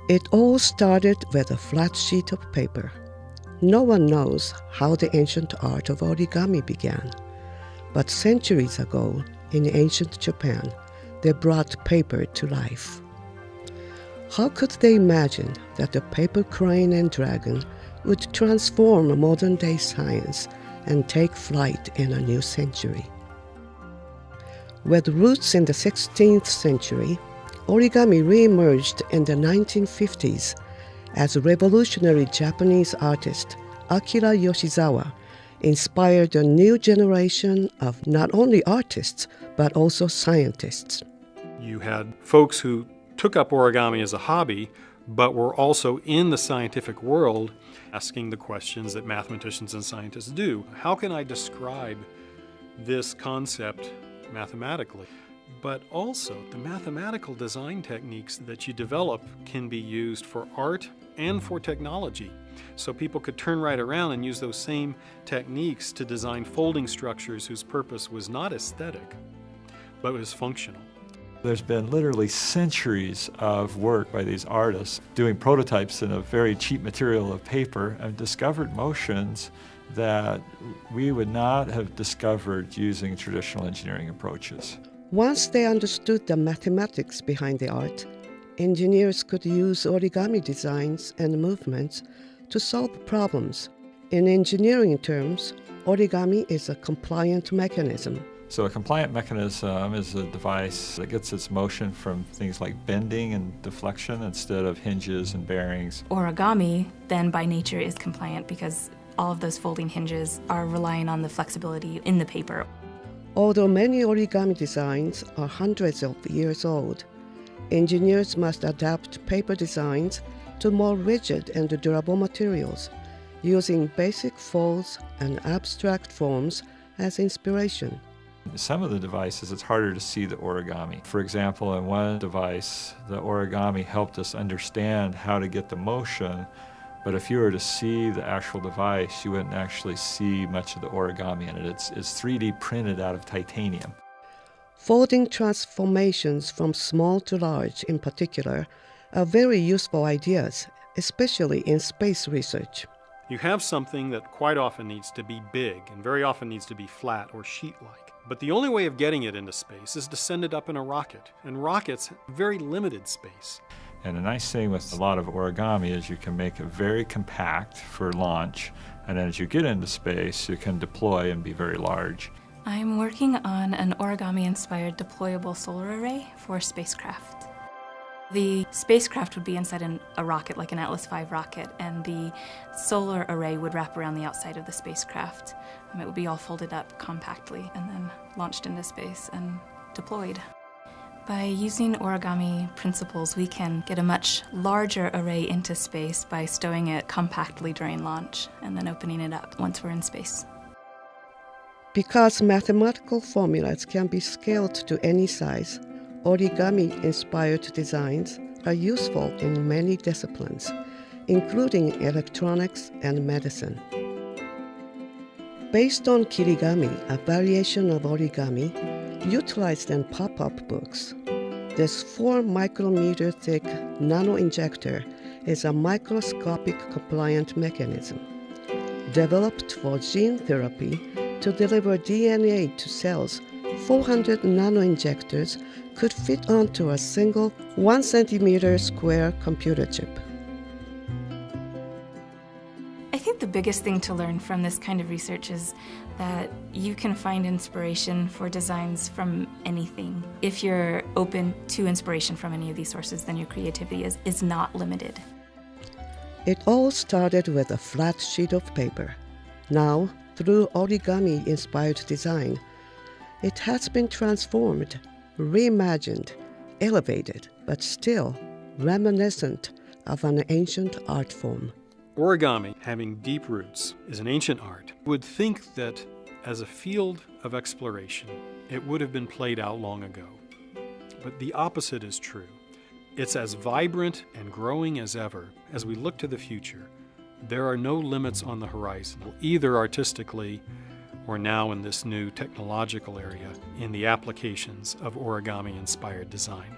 It all started with a flat sheet of paper. No one knows how the ancient art of origami began, but centuries ago in ancient Japan, they brought paper to life. How could they imagine that the paper crane and dragon would transform modern-day science and take flight in a new century? With roots in the 16th century, origami re-emerged in the 1950s as revolutionary Japanese artist Akira Yoshizawa inspired a new generation of not only artists, but also scientists. You had folks who took up origami as a hobby, but were also in the scientific world asking the questions that mathematicians and scientists do. How can I describe this concept mathematically? But also, the mathematical design techniques that you develop can be used for art and for technology. So people could turn right around and use those same techniques to design folding structures whose purpose was not aesthetic, but was functional. There's been literally centuries of work by these artists doing prototypes in a very cheap material of paper and discovered motions that we would not have discovered using traditional engineering approaches. Once they understood the mathematics behind the art, engineers could use origami designs and movements to solve problems. In engineering terms, origami is a compliant mechanism. So a compliant mechanism is a device that gets its motion from things like bending and deflection instead of hinges and bearings. Origami, then by nature, is compliant because all of those folding hinges are relying on the flexibility in the paper. Although many origami designs are hundreds of years old, engineers must adapt paper designs to more rigid and durable materials, using basic folds and abstract forms as inspiration. Some of the devices, it's harder to see the origami. For example, in one device, the origami helped us understand how to get the motion, but if you were to see the actual device, you wouldn't actually see much of the origami in it. It's 3D printed out of titanium. Folding transformations from small to large, in particular, are very useful ideas, especially in space research. You have something that quite often needs to be big and very often needs to be flat or sheet-like. But the only way of getting it into space is to send it up in a rocket, and rockets have very limited space. And the nice thing with a lot of origami is you can make it very compact for launch, and then as you get into space, you can deploy and be very large. I'm working on an origami-inspired deployable solar array for spacecraft. The spacecraft would be inside a rocket, like an Atlas V rocket, and the solar array would wrap around the outside of the spacecraft. It would be all folded up compactly and then launched into space and deployed. By using origami principles, we can get a much larger array into space by stowing it compactly during launch and then opening it up once we're in space. Because mathematical formulas can be scaled to any size, origami-inspired designs are useful in many disciplines, including electronics and medicine. Based on kirigami, a variation of origami utilized in pop-up books, this 4 micrometer thick nano-injector is a microscopic compliant mechanism developed for gene therapy to deliver DNA to cells. 400 nano-injectors could fit onto a single 1 centimeter square computer chip. I think the biggest thing to learn from this kind of research is that you can find inspiration for designs from anything. If you're open to inspiration from any of these sources, then your creativity is not limited. It all started with a flat sheet of paper. Now, through origami-inspired design, it has been transformed, reimagined, elevated, but still reminiscent of an ancient art form. Origami, having deep roots, is an ancient art. You would think that as a field of exploration, it would have been played out long ago. But the opposite is true. It's as vibrant and growing as ever. As we look to the future, there are no limits on the horizon, either artistically or now in this new technological area in the applications of origami-inspired design.